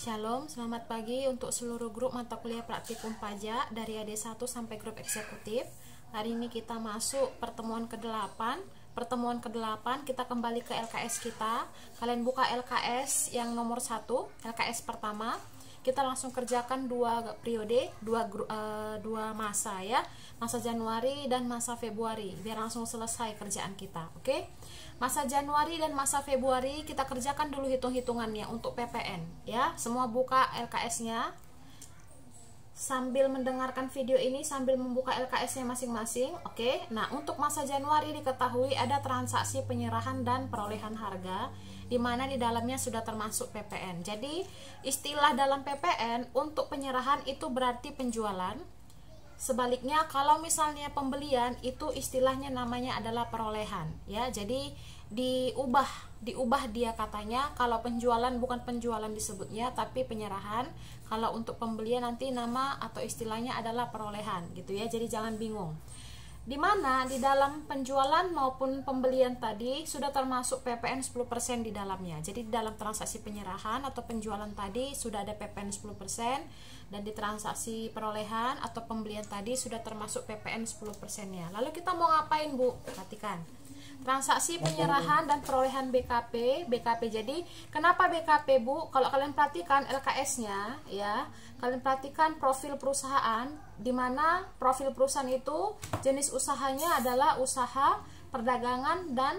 Shalom, selamat pagi untuk seluruh grup mata kuliah praktikum pajak dari AD1 sampai grup eksekutif. Hari ini kita masuk pertemuan ke-8. Pertemuan ke-8 kita kembali ke LKS kita. Kalian buka LKS yang nomor 1, LKS pertama. Kita langsung kerjakan dua periode, dua masa ya. Masa Januari dan masa Februari, biar langsung selesai kerjaan kita. Oke? Masa Januari dan masa Februari kita kerjakan dulu hitung-hitungannya untuk PPN ya. Semua buka LKS-nya. Sambil mendengarkan video ini sambil membuka LKS-nya masing-masing. Oke. Nah, untuk masa Januari diketahui ada transaksi penyerahan dan perolehan harga, di mana di dalamnya sudah termasuk PPN. Jadi, istilah dalam PPN untuk penyerahan itu berarti penjualan. Sebaliknya, kalau misalnya pembelian itu istilahnya namanya adalah perolehan ya. Jadi diubah dia katanya. Kalau penjualan bukan penjualan disebutnya, tapi penyerahan. Kalau untuk pembelian nanti nama atau istilahnya adalah perolehan gitu ya. Jadi jangan bingung. Dimana di dalam penjualan maupun pembelian tadi sudah termasuk PPN 10% di dalamnya. Jadi di dalam transaksi penyerahan atau penjualan tadi sudah ada PPN 10%, dan di transaksi perolehan atau pembelian tadi sudah termasuk PPN 10%-nya. Lalu kita mau ngapain, Bu? Perhatikan. Transaksi penyerahan dan perolehan BKP. Jadi kenapa BKP, Bu? Kalau kalian perhatikan LKS-nya ya, kalian perhatikan profil perusahaan, di mana profil perusahaan itu jenis usahanya adalah usaha perdagangan dan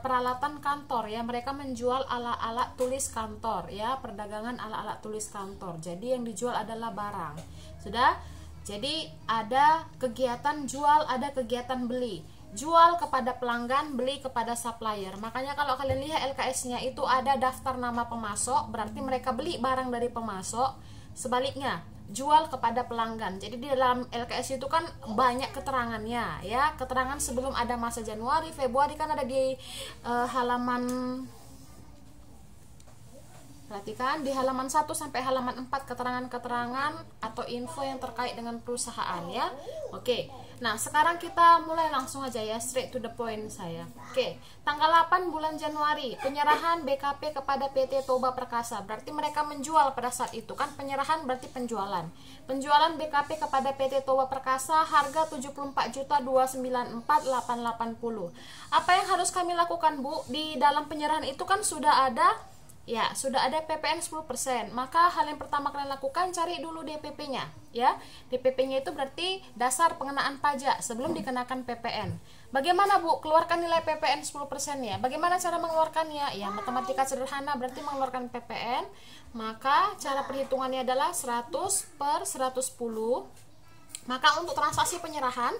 peralatan kantor ya. Mereka menjual alat-alat tulis kantor ya, perdagangan alat-alat tulis kantor. Jadi yang dijual adalah barang. Sudah? Jadi ada kegiatan jual, ada kegiatan beli. Jual kepada pelanggan, beli kepada supplier. Makanya kalau kalian lihat LKS-nya itu ada daftar nama pemasok, berarti mereka beli barang dari pemasok. Sebaliknya, jual kepada pelanggan. Jadi di dalam LKS itu kan banyak keterangannya ya. Keterangan sebelum ada masa Januari, Februari kan ada di halaman, perhatikan di halaman 1 sampai halaman 4 keterangan-keterangan atau info yang terkait dengan perusahaan ya. Oke. Nah, sekarang kita mulai langsung aja ya, straight to the point saya. Oke. Tanggal 8 bulan Januari, penyerahan BKP kepada PT Toba Perkasa. Berarti mereka menjual pada saat itu kan, penyerahan berarti penjualan. Penjualan BKP kepada PT Toba Perkasa harga 74.294.880. Apa yang harus kami lakukan, Bu? Di dalam penyerahan itu kan sudah ada PPN 10%. Maka hal yang pertama kalian lakukan, cari dulu DPP-nya ya. DPP-nya itu berarti dasar pengenaan pajak sebelum dikenakan PPN. Bagaimana, Bu, keluarkan nilai PPN 10%-nya? Bagaimana cara mengeluarkannya? Ya, matematika sederhana berarti mengeluarkan PPN. Maka cara perhitungannya adalah 100 per 110. Maka untuk transaksi penyerahan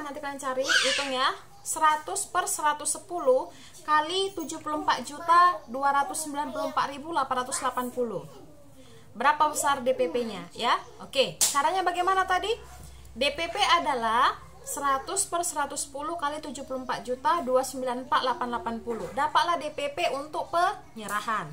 nanti kalian cari, hitung ya, 100 per 110 kali 74.294.880. Berapa besar DPP-nya ya? Oke, caranya bagaimana tadi? DPP adalah 100 per 110 kali 74.294.880. Dapatlah DPP untuk penyerahan.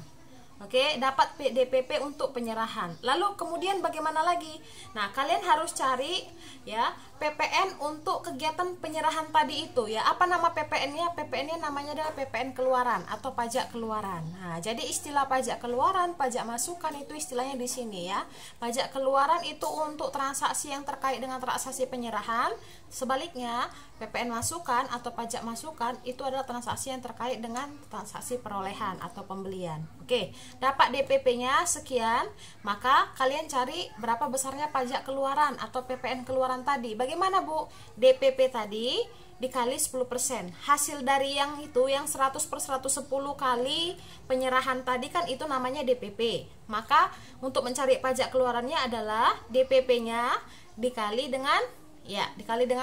Oke, dapat DPP untuk penyerahan. Lalu kemudian bagaimana lagi? Nah, kalian harus cari ya PPN untuk kegiatan penyerahan tadi itu ya. Apa nama PPN-nya? PPN-nya namanya adalah PPN keluaran atau pajak keluaran. Nah, jadi istilah pajak keluaran, pajak masukan itu istilahnya di sini ya. Pajak keluaran itu untuk transaksi yang terkait dengan transaksi penyerahan. Sebaliknya, PPN masukan atau pajak masukan itu adalah transaksi yang terkait dengan transaksi perolehan atau pembelian. Oke, dapat DPP-nya sekian, maka kalian cari berapa besarnya pajak keluaran atau PPN keluaran tadi. Bagaimana, Bu? DPP tadi dikali 10%. Hasil dari yang itu, yang 100 per 110 kali penyerahan tadi kan itu namanya DPP. Maka untuk mencari pajak keluarannya adalah DPP-nya dikali dengan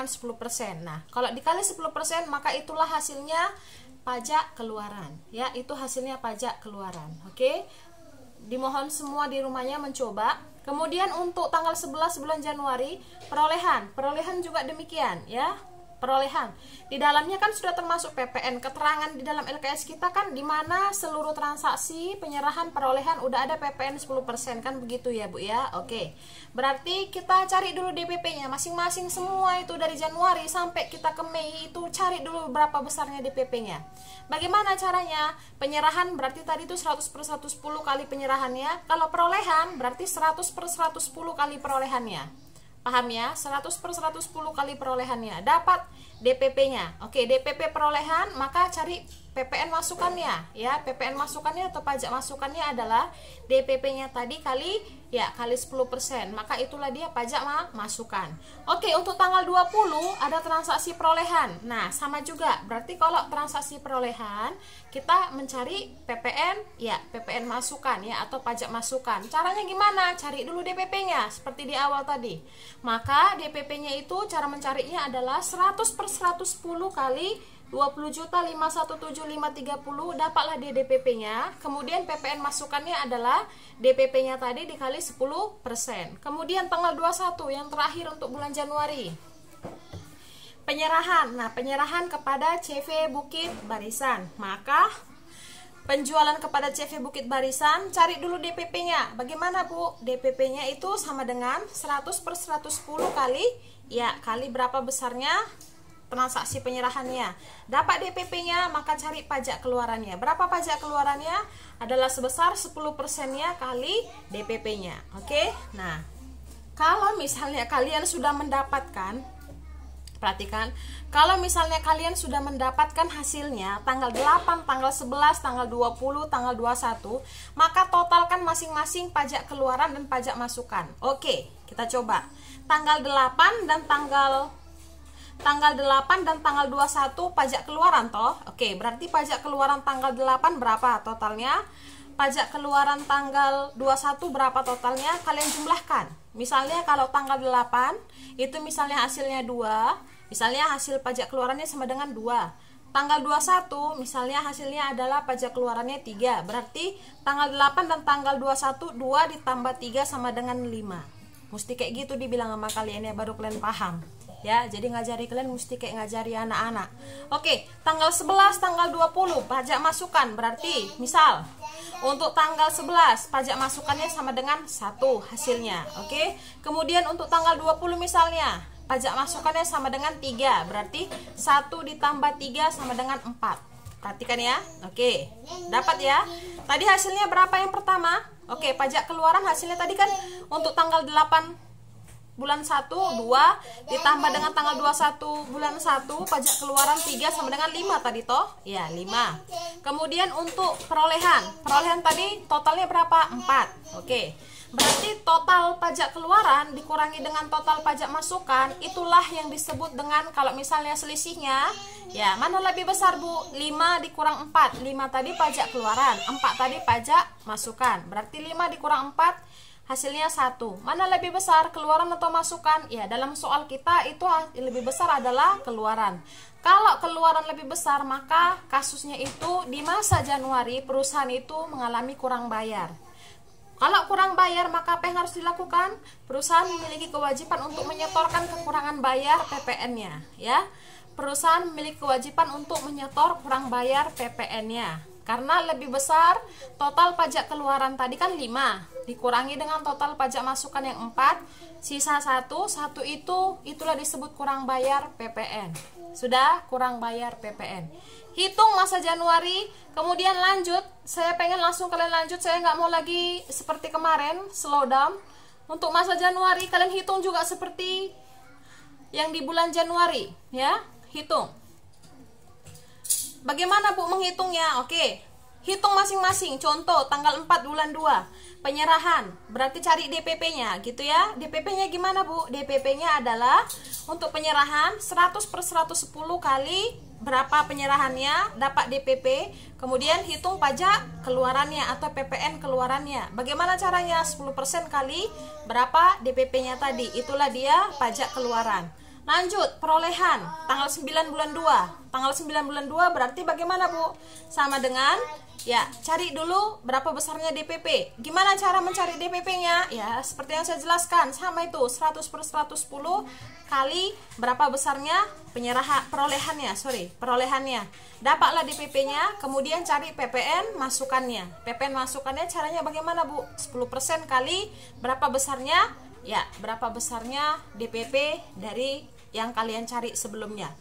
10%. Nah, kalau dikali 10% maka itulah hasilnya pajak keluaran ya, itu hasilnya pajak keluaran. Oke, dimohon semua di rumahnya mencoba. Kemudian untuk tanggal 11 bulan Januari, perolehan juga demikian ya. perolehan. Di dalamnya kan sudah termasuk PPN. Keterangan di dalam LKS kita kan di mana seluruh transaksi penyerahan perolehan udah ada PPN 10% kan begitu ya Bu ya. Oke. Berarti kita cari dulu DPP-nya masing-masing semua itu dari Januari sampai kita ke Mei itu cari dulu berapa besarnya DPP-nya. Bagaimana caranya? Penyerahan berarti tadi itu 100/110 kali penyerahannya. Kalau perolehan berarti 100/110 kali perolehannya. Paham ya? 100/110 kali perolehannya. Dapat DPP-nya. Oke, DPP perolehan, maka cari PPN masukannya. Ya, PPN masukannya atau pajak masukannya adalah DPP-nya tadi kali 10%. Maka itulah dia pajak masukan. Oke, untuk tanggal 20 ada transaksi perolehan. Nah, sama juga. Berarti kalau transaksi perolehan, kita mencari PPN, ya, PPN masukan ya atau pajak masukan. Caranya gimana? Cari dulu DPP-nya seperti di awal tadi. Maka DPP-nya itu cara mencarinya adalah 100/110 kali 20.517.530 dapatlah dia DPP-nya. Kemudian PPN masukannya adalah DPP-nya tadi dikali 10%. Kemudian tanggal 21 yang terakhir untuk bulan Januari. Penyerahan. Nah, penyerahan kepada CV Bukit Barisan. Maka penjualan kepada CV Bukit Barisan, cari dulu DPP-nya. Bagaimana Bu? DPP-nya itu sama dengan 100/110 kali kali berapa besarnya transaksi penyerahannya. Dapat DPP-nya, maka cari pajak keluarannya. Berapa pajak keluarannya? Adalah sebesar 10%-nya kali DPP-nya. Oke? Nah, kalau misalnya kalian sudah mendapatkan, perhatikan, kalau misalnya kalian sudah mendapatkan hasilnya tanggal 8, tanggal 11, tanggal 20, tanggal 21, maka totalkan masing-masing pajak keluaran dan pajak masukan. Oke, kita coba. Tanggal 8 dan tanggal 21 pajak keluaran toh. Oke, berarti pajak keluaran tanggal 8 berapa totalnya? Pajak keluaran tanggal 21 berapa totalnya? Kalian jumlahkan. Misalnya kalau tanggal 8 itu misalnya hasilnya 2, misalnya hasil pajak keluarannya sama dengan 2. Tanggal 21 misalnya hasilnya adalah pajak keluarannya 3. Berarti tanggal 8 dan tanggal 21 2 ditambah 3 sama dengan 5. Mesti kayak gitu dibilang sama kalian ya, baru kalian paham. Ya, jadi ngajari kalian mesti kayak ngajari anak-anak. Oke, tanggal 11, tanggal 20 pajak masukan. Berarti misal untuk tanggal 11 pajak masukannya sama dengan 1 hasilnya. Oke. Kemudian untuk tanggal 20 misalnya pajak masukannya sama dengan 3. Berarti 1 ditambah 3 sama dengan 4. Perhatikan ya. Oke. Dapat ya. Tadi hasilnya berapa yang pertama? Oke, pajak keluaran hasilnya tadi kan untuk tanggal 8 bulan 1, 2 ditambah dengan tanggal 21 bulan 1 pajak keluaran 3 sama dengan 5 tadi toh? Ya, 5. Kemudian untuk perolehan tadi totalnya berapa? 4. Oke. Berarti total pajak keluaran dikurangi dengan total pajak masukan, itulah yang disebut dengan kalau misalnya selisihnya, ya mana lebih besar Bu? 5 dikurang 4. 5 tadi pajak keluaran, 4 tadi pajak masukan. Berarti 5 dikurang 4 hasilnya 1. Mana lebih besar, keluaran atau masukan? Ya, dalam soal kita itu lebih besar adalah keluaran. Kalau keluaran lebih besar, maka kasusnya itu di masa Januari perusahaan itu mengalami kurang bayar. Kalau kurang bayar, maka apa yang harus dilakukan? Perusahaan memiliki kewajiban untuk menyetorkan kekurangan bayar PPN-nya, ya. Perusahaan memiliki kewajiban untuk menyetor kurang bayar PPN-nya. Karena lebih besar, total pajak keluaran tadi kan 5, dikurangi dengan total pajak masukan yang 4, sisa 1 itulah disebut kurang bayar PPN. Sudah kurang bayar PPN. Hitung masa Januari, kemudian lanjut. Saya pengen langsung kalian lanjut, saya nggak mau lagi seperti kemarin, slow down. Untuk masa Januari, kalian hitung juga seperti yang di bulan Januari, ya, hitung. Bagaimana Bu menghitungnya? Oke, hitung masing-masing. Contoh tanggal 4 bulan 2 penyerahan, berarti cari DPP-nya gitu ya. DPP-nya gimana Bu? DPP-nya adalah untuk penyerahan 100/110 kali berapa penyerahannya, dapat DPP. Kemudian hitung pajak keluarannya atau PPN keluarannya. Bagaimana caranya? 10% kali berapa DPP-nya tadi, itulah dia pajak keluaran. Lanjut, perolehan tanggal 9 bulan 2. Tanggal 9 bulan 2 berarti bagaimana, Bu? Sama dengan, ya, cari dulu berapa besarnya DPP. Gimana cara mencari DPP-nya? Ya, seperti yang saya jelaskan, sama itu 100 per 110 kali berapa besarnya perolehannya. Dapatlah DPP-nya, kemudian cari PPN masukannya. PPN masukannya caranya bagaimana, Bu? 10% kali berapa besarnya? Ya, berapa besarnya DPP dari yang kalian cari sebelumnya.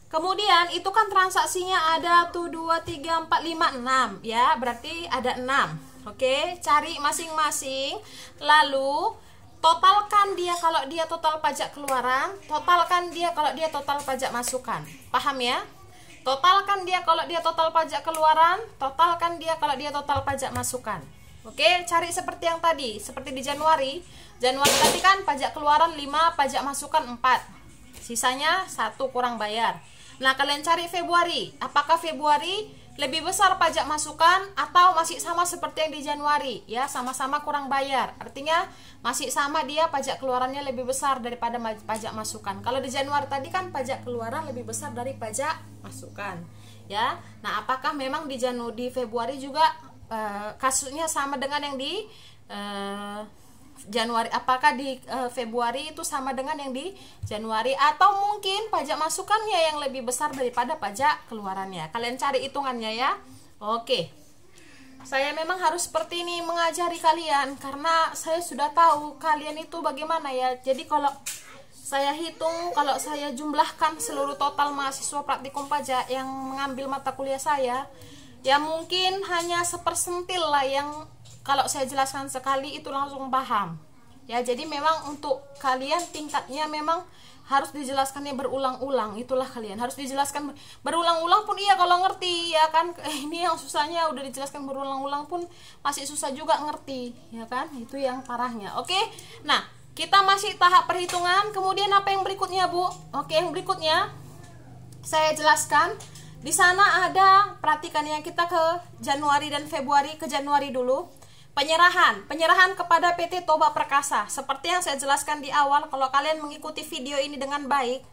Kemudian itu kan transaksinya ada tuh 2, 3, 4, 5, 6 ya, berarti ada 6. Oke, cari masing-masing. Lalu totalkan dia kalau dia total pajak keluaran, totalkan dia kalau dia total pajak masukan. Paham ya? Totalkan dia kalau dia total pajak keluaran, totalkan dia kalau dia total pajak masukan. Oke, cari seperti yang tadi, seperti di Januari. Januari tadi kan pajak keluaran 5, pajak masukan 4. Sisanya 1 kurang bayar. Nah, kalian cari Februari. Apakah Februari lebih besar pajak masukan atau masih sama seperti yang di Januari? Ya, sama-sama kurang bayar. Artinya masih sama, dia pajak keluarannya lebih besar daripada pajak masukan. Kalau di Januari tadi kan pajak keluaran lebih besar dari pajak masukan. Ya. Nah, apakah memang di Februari juga kasusnya sama dengan yang di Januari? Apakah di Februari itu sama dengan yang di Januari, atau mungkin pajak masukannya yang lebih besar daripada pajak keluarannya? Kalian cari hitungannya ya. Oke, saya memang harus seperti ini mengajari kalian karena saya sudah tahu kalian itu bagaimana ya. Jadi kalau saya hitung, kalau saya jumlahkan seluruh total mahasiswa praktikum pajak yang mengambil mata kuliah saya, ya mungkin hanya sepersentil lah yang kalau saya jelaskan sekali itu langsung paham. Ya, jadi memang untuk kalian tingkatnya memang harus dijelaskannya berulang-ulang. Itulah kalian harus dijelaskan berulang-ulang pun iya kalau ngerti, ya kan. Ini yang susahnya udah dijelaskan berulang-ulang pun masih susah juga ngerti, ya kan. Itu yang parahnya. Oke. Nah, kita masih tahap perhitungan. Kemudian apa yang berikutnya, Bu? Oke, yang berikutnya saya jelaskan. Di sana ada, perhatikan yang kita ke Januari dan Februari. Ke Januari dulu. Penyerahan kepada PT Toba Perkasa. Seperti yang saya jelaskan di awal, kalau kalian mengikuti video ini dengan baik,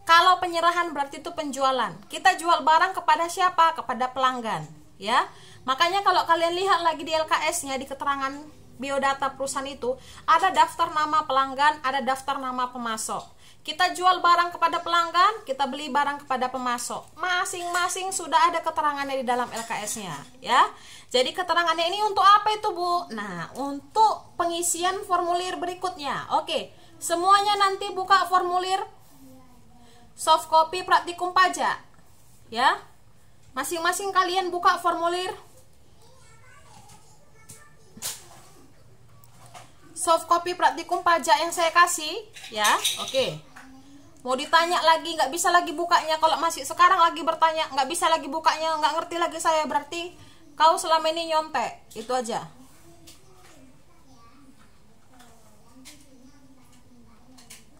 kalau penyerahan berarti itu penjualan. Kita jual barang kepada siapa? Kepada pelanggan, ya. Makanya kalau kalian lihat lagi di LKS-nya, di keterangan biodata perusahaan itu, ada daftar nama pelanggan, ada daftar nama pemasok. Kita jual barang kepada pelanggan, kita beli barang kepada pemasok. Masing-masing sudah ada keterangannya di dalam LKS-nya, ya. Jadi keterangannya ini untuk apa itu, Bu? Nah, untuk pengisian formulir berikutnya. Oke, semuanya nanti buka formulir soft copy praktikum pajak, ya. Masing-masing kalian buka formulir soft copy praktikum pajak yang saya kasih, ya. Oke. Mau ditanya lagi, nggak bisa lagi bukanya. Kalau masih sekarang lagi bertanya, nggak bisa lagi bukanya, nggak ngerti lagi saya, berarti kau selama ini nyontek. Itu aja.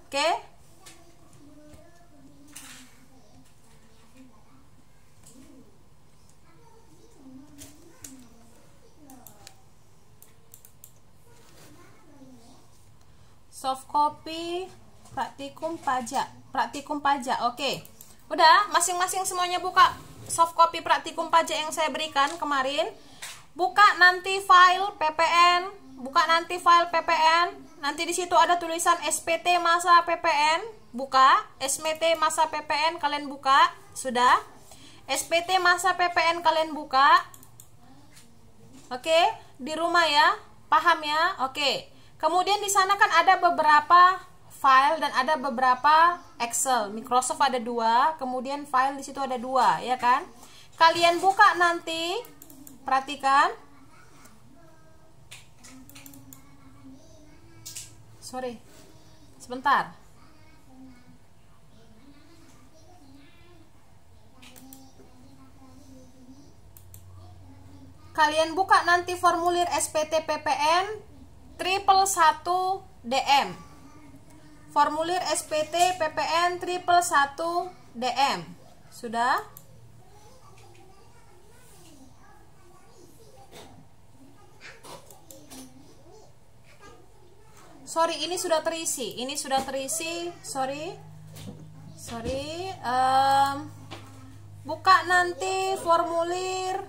Oke. Soft copy praktikum pajak. Oke. Udah, masing-masing semuanya buka soft copy praktikum pajak yang saya berikan kemarin. Buka nanti file PPN, nanti di situ ada tulisan SPT masa PPN, buka SPT masa PPN, kalian buka. Sudah? SPT masa PPN kalian buka. Oke, di rumah ya. Paham ya? Oke. Kemudian di sana kan ada beberapa file dan ada beberapa Excel. Microsoft ada 2, kemudian file di situ ada 2, ya kan? Kalian buka nanti, perhatikan. Sorry, sebentar. Kalian buka nanti formulir SPT PPN 111 DM. Formulir SPT PPN 111 DM. Sudah? Sorry, ini sudah terisi. Sorry. buka nanti formulir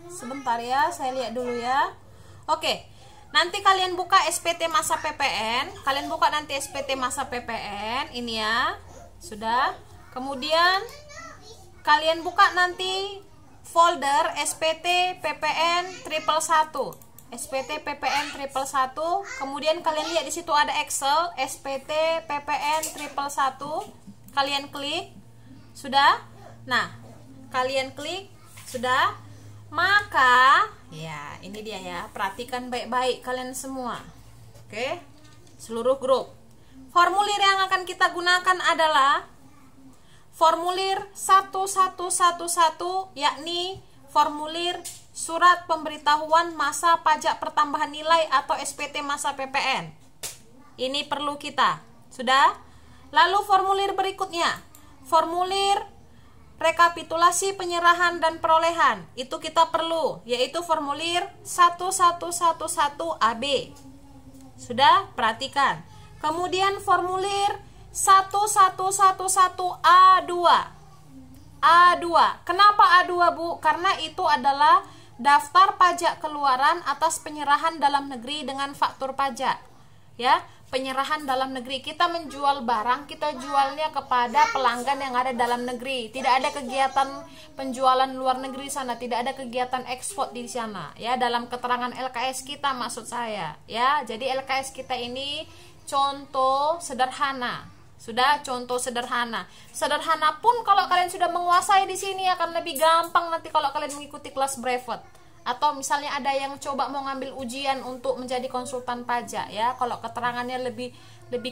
sebentar ya, saya lihat dulu ya. Oke, nanti kalian buka SPT masa PPN, kalian buka nanti SPT masa PPN ini ya, sudah. Kemudian kalian buka nanti folder SPT PPN 111, SPT PPN 111. Kemudian kalian lihat di situ ada Excel SPT PPN 111. Kalian klik, sudah. Nah, kalian klik, sudah. Maka, ya ini dia ya. Perhatikan baik-baik kalian semua. Oke, seluruh grup. Formulir yang akan kita gunakan adalah formulir 1111, yakni formulir Surat Pemberitahuan Masa Pajak Pertambahan Nilai atau SPT masa PPN. Ini perlu kita. Sudah? Lalu formulir berikutnya, formulir rekapitulasi penyerahan dan perolehan. Itu kita perlu, yaitu formulir 1111 AB. Sudah? Perhatikan. Kemudian formulir 1111 A2. A2. Kenapa A2, Bu? Karena itu adalah daftar pajak keluaran atas penyerahan dalam negeri dengan faktur pajak. Ya, penyerahan dalam negeri. Kita menjual barang, kita jualnya kepada pelanggan yang ada dalam negeri. Tidak ada kegiatan penjualan luar negeri sana, tidak ada kegiatan ekspor di sana. Ya, dalam keterangan LKS kita maksud saya. Ya, jadi LKS kita ini contoh sederhana. Sudah, contoh sederhana. Sederhana pun kalau kalian sudah menguasai di sini akan lebih gampang nanti kalau kalian mengikuti kelas brevet. Atau misalnya ada yang coba mau ngambil ujian untuk menjadi konsultan pajak ya. Kalau keterangannya lebih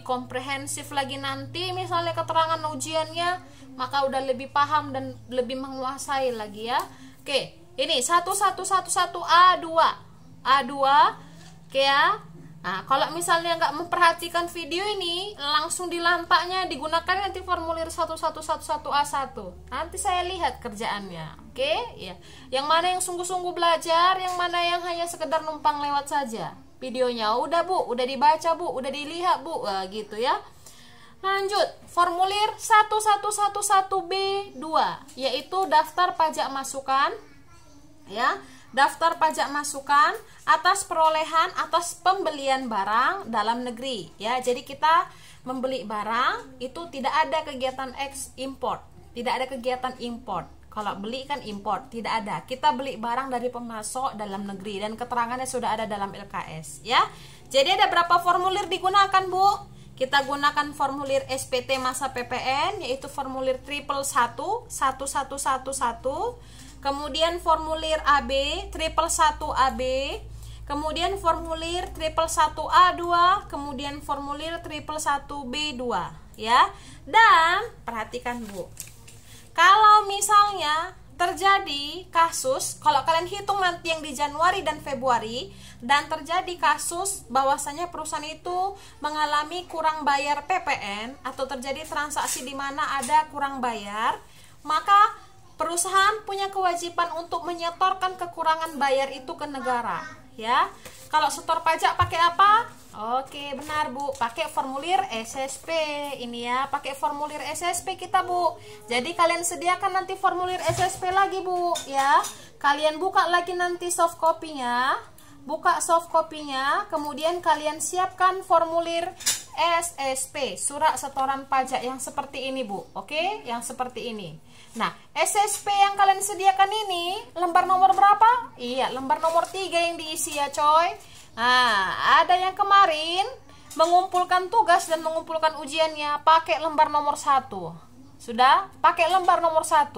komprehensif lagi nanti misalnya keterangan ujiannya, maka udah lebih paham dan lebih menguasai lagi ya. Oke, ini 1111 A2. A2. Oke ya. Nah, kalau misalnya nggak memperhatikan video ini, langsung di lampaknya digunakan nanti formulir 1111A1. Nanti saya lihat kerjaannya, oke? Ya. Yang mana yang sungguh-sungguh belajar, yang mana yang hanya sekedar numpang lewat saja. Videonya udah Bu, udah dibaca Bu, udah dilihat Bu, gitu ya. Lanjut, formulir 1111B2, yaitu daftar pajak masukan, ya. Daftar pajak masukan atas perolehan atas pembelian barang dalam negeri ya. Jadi kita membeli barang itu tidak ada kegiatan import, tidak ada kegiatan import. Kalau beli kan import, tidak ada. Kita beli barang dari pemasok dalam negeri dan keterangannya sudah ada dalam LKS ya. Jadi ada berapa formulir digunakan, Bu? Kita gunakan formulir SPT masa PPN, yaitu formulir 111 1111. Kemudian formulir AB 111 AB, kemudian formulir 111 A2, kemudian formulir 111 B2 ya. Dan perhatikan Bu, kalau misalnya terjadi kasus, kalau kalian hitung nanti yang di Januari dan Februari, dan terjadi kasus bahwasanya perusahaan itu mengalami kurang bayar PPN atau terjadi transaksi di mana ada kurang bayar, maka perusahaan punya kewajiban untuk menyetorkan kekurangan bayar itu ke negara, ya. Kalau setor pajak pakai apa? Oke, benar Bu, pakai formulir SSP ini ya, pakai formulir SSP kita Bu. Jadi kalian sediakan nanti formulir SSP lagi Bu, ya. Kalian buka lagi nanti soft copy-nya, buka soft copy-nya, kemudian kalian siapkan formulir SSP, surat setoran pajak yang seperti ini Bu, oke, yang seperti ini. Nah, SSP yang kalian sediakan ini lembar nomor berapa? Iya, lembar nomor 3 yang diisi ya coy. Nah, ada yang kemarin mengumpulkan tugas dan mengumpulkan ujiannya pakai lembar nomor 1. Sudah? Pakai lembar nomor 1.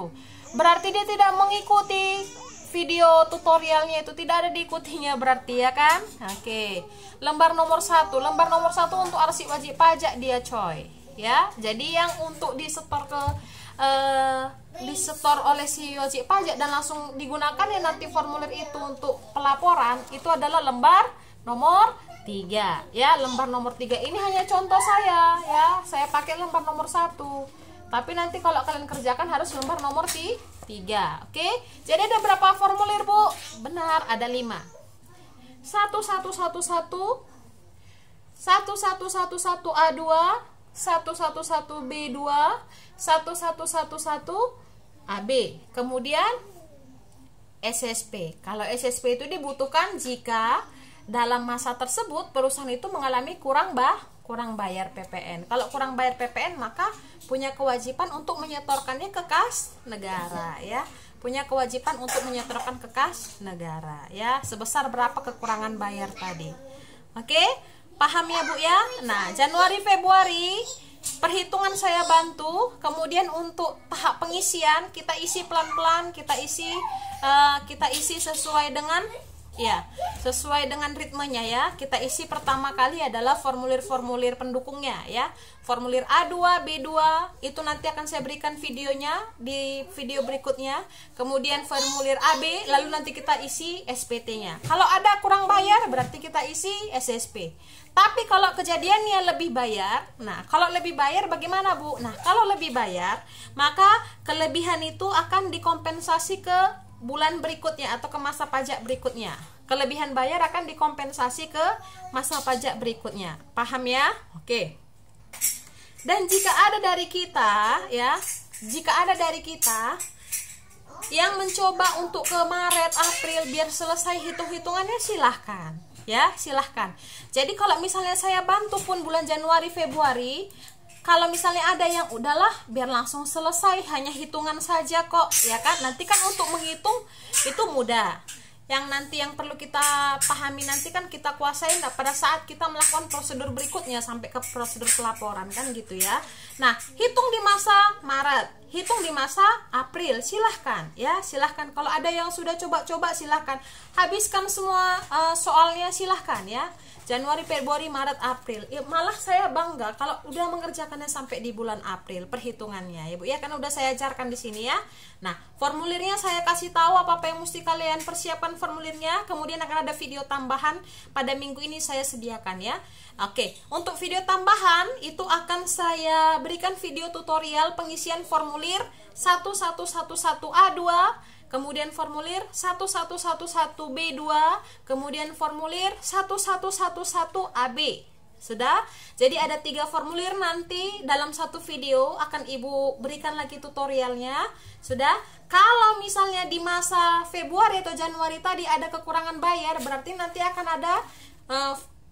Berarti dia tidak mengikuti video tutorialnya, itu tidak ada diikutinya berarti ya kan? Oke. Lembar nomor 1. Lembar nomor 1 untuk arsip wajib pajak dia coy. Ya. Jadi yang untuk disetor ke disetor oleh si wajib pajak dan langsung digunakan ya nanti formulir itu untuk pelaporan, itu adalah lembar nomor 3 ya. Lembar nomor 3 ini hanya contoh saya ya, saya pakai lembar nomor 1, tapi nanti kalau kalian kerjakan harus lembar nomor 3. Oke, jadi ada berapa formulir Bu? Benar, ada 5. 1111 1111 A2, 1111B2, 1111AB. Kemudian SSP. Kalau SSP itu dibutuhkan jika dalam masa tersebut perusahaan itu mengalami kurang bayar PPN. Kalau kurang bayar PPN maka punya kewajiban untuk menyetorkannya ke kas negara ya. Punya kewajiban untuk menyetorkan ke kas negara ya, sebesar berapa kekurangan bayar tadi. Oke? Paham ya Bu ya? Nah, Januari Februari perhitungan saya bantu. Kemudian untuk tahap pengisian kita isi pelan-pelan, kita isi sesuai dengan sesuai dengan ritmenya ya. Kita isi pertama kali adalah formulir-formulir pendukungnya ya. Formulir A2, B2 itu nanti akan saya berikan videonya di video berikutnya. Kemudian formulir AB, lalu nanti kita isi SPT-nya. Kalau ada kurang bayar berarti kita isi SSP. Tapi kalau kejadiannya lebih bayar, nah kalau lebih bayar bagaimana Bu? Nah kalau lebih bayar maka kelebihan itu akan dikompensasi ke bulan berikutnya atau ke masa pajak berikutnya. Kelebihan bayar akan dikompensasi ke masa pajak berikutnya. Paham ya? Oke. Dan jika ada dari kita ya, yang mencoba untuk ke Maret, April biar selesai hitung-hitungannya, silahkan ya, silahkan. Jadi kalau misalnya saya bantu pun bulan Januari, Februari, kalau misalnya ada yang udahlah biar langsung selesai, hanya hitungan saja kok ya kan, nanti kan untuk menghitung itu mudah. Yang nanti yang perlu kita pahami nanti kan kita kuasain pada saat kita melakukan prosedur berikutnya sampai ke prosedur pelaporan kan gitu ya. Nah, hitung di masa Maret, hitung di masa April, silahkan ya, silahkan. Kalau ada yang sudah coba-coba silahkan habiskan semua soalnya, silahkan ya. Januari, Februari, Maret, April. Ya, malah saya bangga kalau udah mengerjakannya sampai di bulan April perhitungannya ya Bu ya, kan udah saya ajarkan di sini ya. Nah, formulirnya saya kasih tahu apa yang mesti kalian persiapkan formulirnya. Kemudian akan ada video tambahan pada minggu ini saya sediakan ya. Oke, untuk video tambahan itu akan saya berikan video tutorial pengisian formulir 1111A2, kemudian formulir 1111B2, kemudian formulir 1111AB. Sudah? Jadi ada 3 formulir, nanti dalam satu video akan Ibu berikan lagi tutorialnya. Sudah? Kalau misalnya di masa Februari atau Januari tadi ada kekurangan bayar, berarti nanti akan ada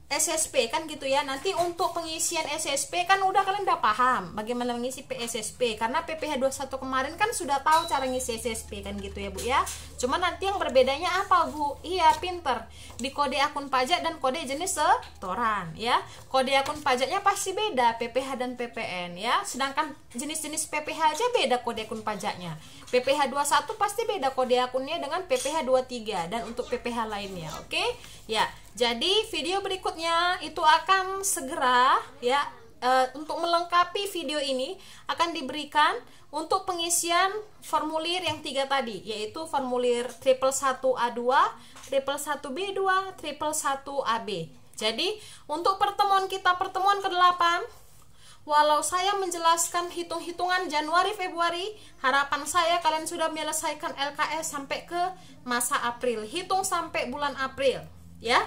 SSP kan gitu ya. Nanti untuk pengisian SSP kan udah kalian udah paham bagaimana mengisi PSSP, karena PPh 21 kemarin kan sudah tahu cara ngisi SSP kan gitu ya Bu ya. Cuma nanti yang berbedanya apa Bu? Iya, pinter, di kode akun pajak dan kode jenis setoran ya. Kode akun pajaknya pasti beda PPh dan PPN ya, sedangkan jenis-jenis PPh aja beda kode akun pajaknya. PPh 21 pasti beda kode akunnya dengan PPh 23 dan untuk PPh lainnya. Oke ya. Jadi video berikutnya itu akan segera ya, untuk melengkapi video ini akan diberikan untuk pengisian formulir yang 3 tadi, yaitu formulir 1111A2, 1111B2, 1111AB. Jadi untuk pertemuan kita, pertemuan ke-8, walau saya menjelaskan hitung-hitungan Januari Februari, harapan saya kalian sudah menyelesaikan LKS sampai ke masa April, hitung sampai bulan April ya.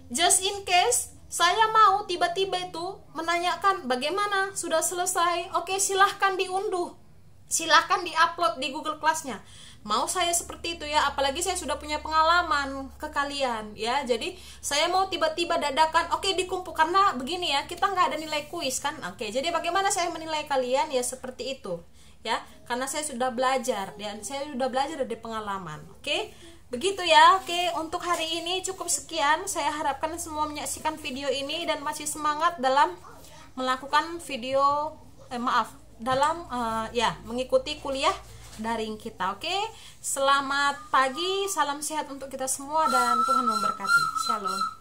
Just in case saya mau tiba-tiba itu menanyakan bagaimana sudah selesai, oke silahkan diunduh, silahkan diupload di Google Class-nya. Mau saya seperti itu ya, apalagi saya sudah punya pengalaman ke kalian ya. Jadi saya mau tiba-tiba dadakan, oke dikumpul, karena begini ya, kita nggak ada nilai kuis kan. Oke, jadi bagaimana saya menilai kalian ya, seperti itu ya, karena saya sudah belajar dan saya sudah belajar dari pengalaman. Oke, begitu ya. Oke, untuk hari ini cukup sekian. Saya harapkan semua menyaksikan video ini dan masih semangat dalam melakukan video dalam mengikuti kuliah daring kita. Oke, selamat pagi, salam sehat untuk kita semua dan Tuhan memberkati. Shalom.